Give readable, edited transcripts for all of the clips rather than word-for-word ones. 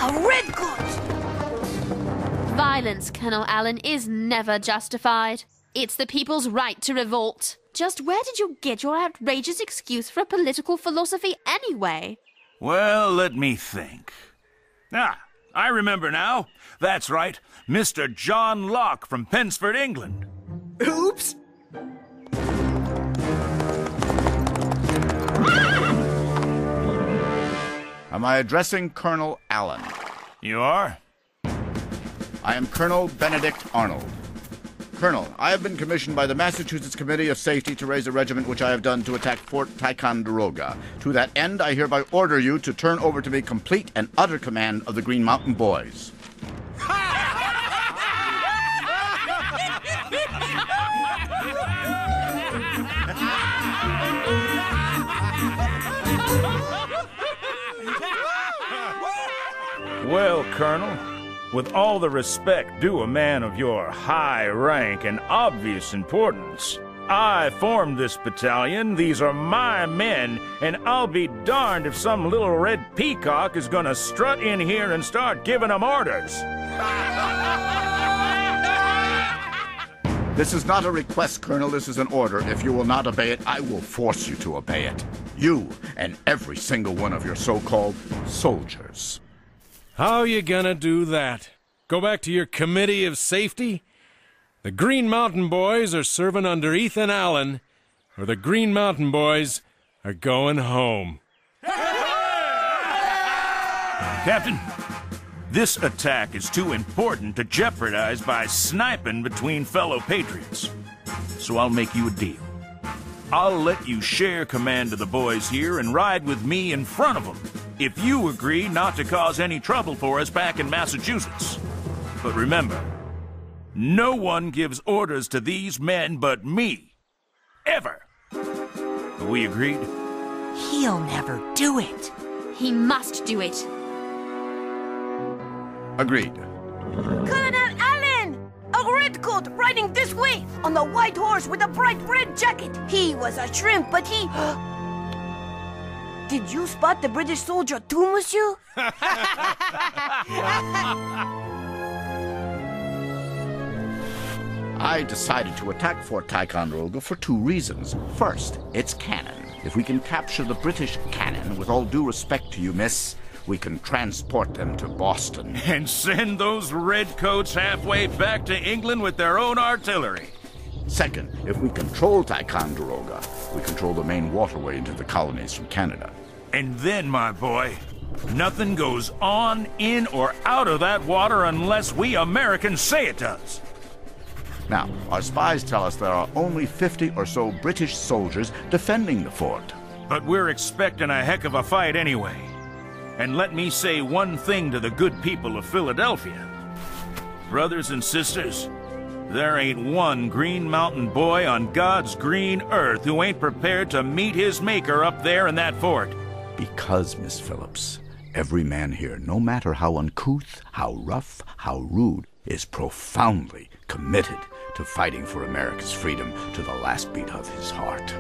A redcoat! Violence, Colonel Allen, is never justified. It's the people's right to revolt. Just where did you get your outrageous excuse for a political philosophy anyway? Well, let me think. Ah, I remember now. That's right, Mr. John Locke from Pensford, England. Oops! Am I addressing Colonel Allen? You are? I am Colonel Benedict Arnold. Colonel, I have been commissioned by the Massachusetts Committee of Safety to raise a regiment which I have done to attack Fort Ticonderoga. To that end, I hereby order you to turn over to me complete and utter command of the Green Mountain Boys. Well, Colonel, with all the respect due a man of your high rank and obvious importance, I formed this battalion, these are my men, and I'll be darned if some little red peacock is gonna strut in here and start giving them orders. This is not a request, Colonel. This is an order. If you will not obey it, I will force you to obey it. You and every single one of your so-called soldiers. How you gonna do that? Go back to your committee of safety? The Green Mountain Boys are serving under Ethan Allen, or the Green Mountain Boys are going home. Captain, this attack is too important to jeopardize by sniping between fellow patriots. So I'll make you a deal. I'll let you share command of the boys here and ride with me in front of them, if you agree not to cause any trouble for us back in Massachusetts. But remember, no one gives orders to these men but me. Ever. Are we agreed? He'll never do it. He must do it. Agreed. Colonel Allen! A redcoat riding this way on the white horse with a bright red jacket. He was a shrimp, but he... Did you spot the British soldier too, monsieur? I decided to attack Fort Ticonderoga for two reasons. First, it's cannon. If we can capture the British cannon, with all due respect to you, miss, we can transport them to Boston. And send those redcoats halfway back to England with their own artillery. Second, if we control Ticonderoga, we control the main waterway into the colonies from Canada. And then, my boy, nothing goes on, in, or out of that water unless we Americans say it does. Now, our spies tell us there are only 50 or so British soldiers defending the fort. But we're expecting a heck of a fight anyway. And let me say one thing to the good people of Philadelphia. Brothers and sisters, there ain't one Green Mountain boy on God's green earth who ain't prepared to meet his maker up there in that fort. Because, Miss Phillips, every man here, no matter how uncouth, how rough, how rude, is profoundly committed to fighting for America's freedom to the last beat of his heart.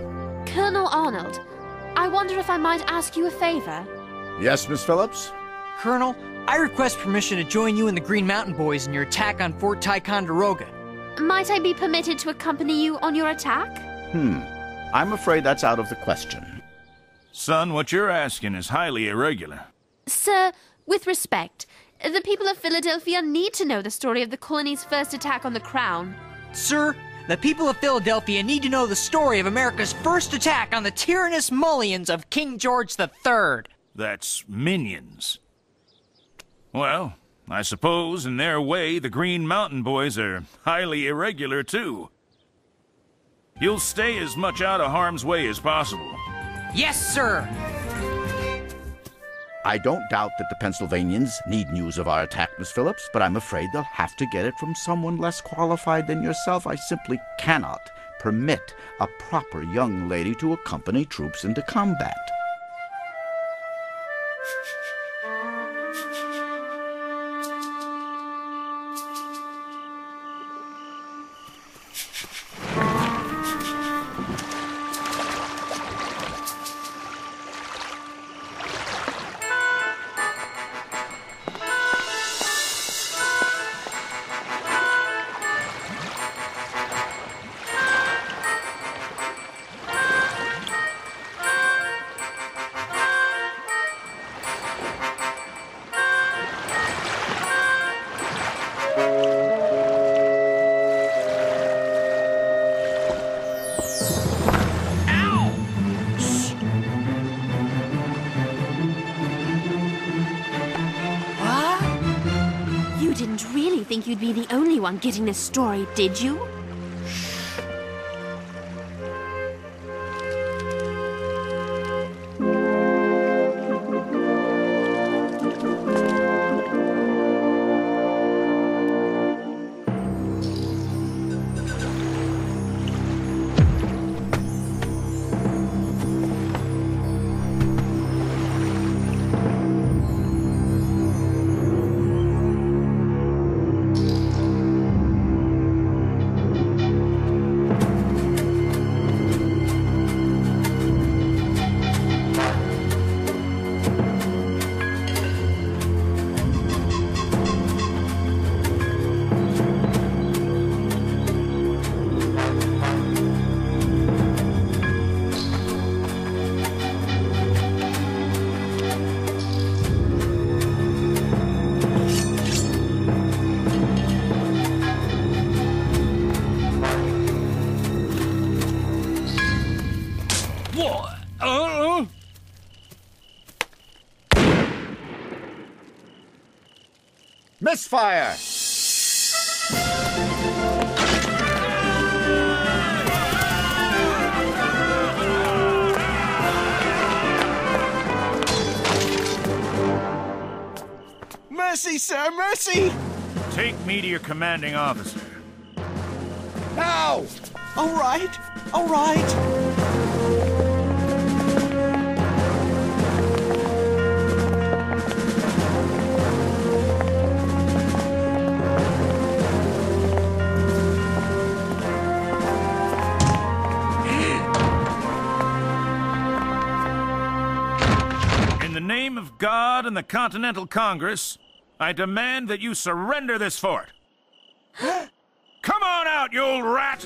Colonel Arnold, I wonder if I might ask you a favor? Yes, Miss Phillips? Colonel, I request permission to join you and the Green Mountain Boys in your attack on Fort Ticonderoga. Might I be permitted to accompany you on your attack? I'm afraid that's out of the question. Son, what you're asking is highly irregular. Sir, with respect, the people of Philadelphia need to know the story of the colony's first attack on the Crown. Sir, the people of Philadelphia need to know the story of America's first attack on the tyrannous mullions of King George III. That's minions. Well, I suppose in their way the Green Mountain Boys are highly irregular too. You'll stay as much out of harm's way as possible. Yes, sir! I don't doubt that the Pennsylvanians need news of our attack, Miss Phillips, but I'm afraid they'll have to get it from someone less qualified than yourself. I simply cannot permit a proper young lady to accompany troops into combat. think you'd be the only one getting this story, did you? Misfire! Mercy, sir, mercy! Take me to your commanding officer. Now! All right, all right. In the name of God and the Continental Congress, I demand that you surrender this fort. Come on out, you old rat!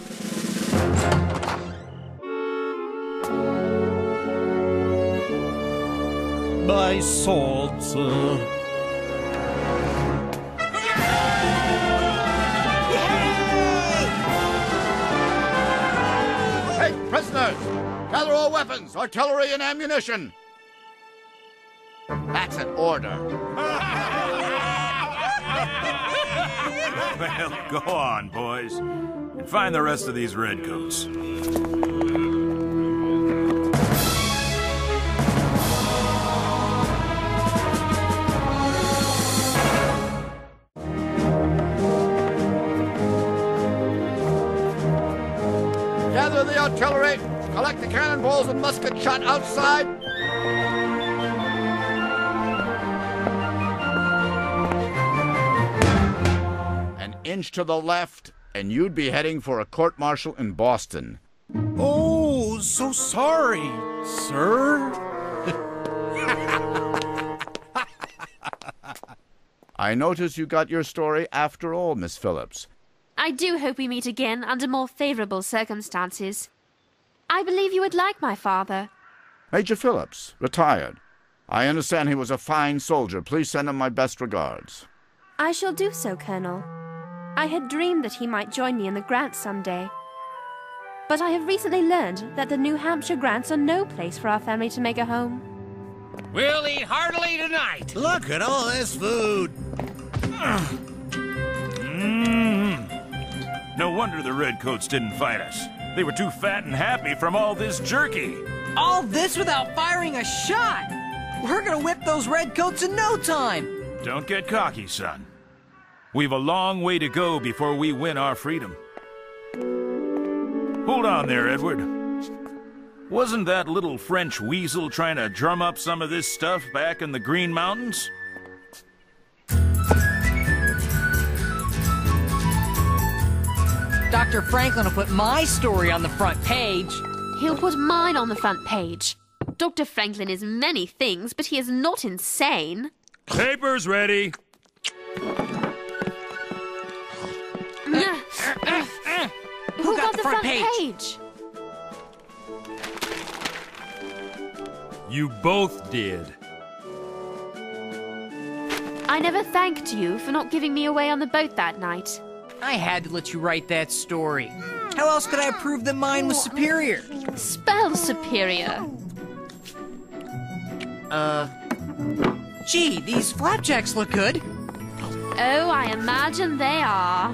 My sword, sir. Hey, prisoners! Gather all weapons, artillery, and ammunition! That's an order. Well, go on, boys, and find the rest of these redcoats. Gather the artillery, collect the cannonballs and musket shot outside. An inch to the left, and you'd be heading for a court-martial in Boston. Oh, so sorry, sir. I notice you got your story after all, Miss Phillips. I do hope we meet again under more favorable circumstances. I believe you would like my father. Major Phillips, retired. I understand he was a fine soldier. Please send him my best regards. I shall do so, Colonel. I had dreamed that he might join me in the Grants someday. But I have recently learned that the New Hampshire Grants are no place for our family to make a home. We'll eat heartily tonight. Look at all this food. No wonder the redcoats didn't fight us. They were too fat and happy from all this jerky. All this without firing a shot! We're gonna whip those redcoats in no time! Don't get cocky, son. We've a long way to go before we win our freedom. Hold on there, Edward. Wasn't that little French weasel trying to drum up some of this stuff back in the Green Mountains? Dr. Franklin will put my story on the front page. He'll put mine on the front page. Dr. Franklin is many things, but he is not insane. Papers ready. Who got the front page? You both did. I never thanked you for not giving me away on the boat that night. I had to let you write that story. How else could I prove that mine was superior? Spell superior. Gee, these flapjacks look good. Oh, I imagine they are.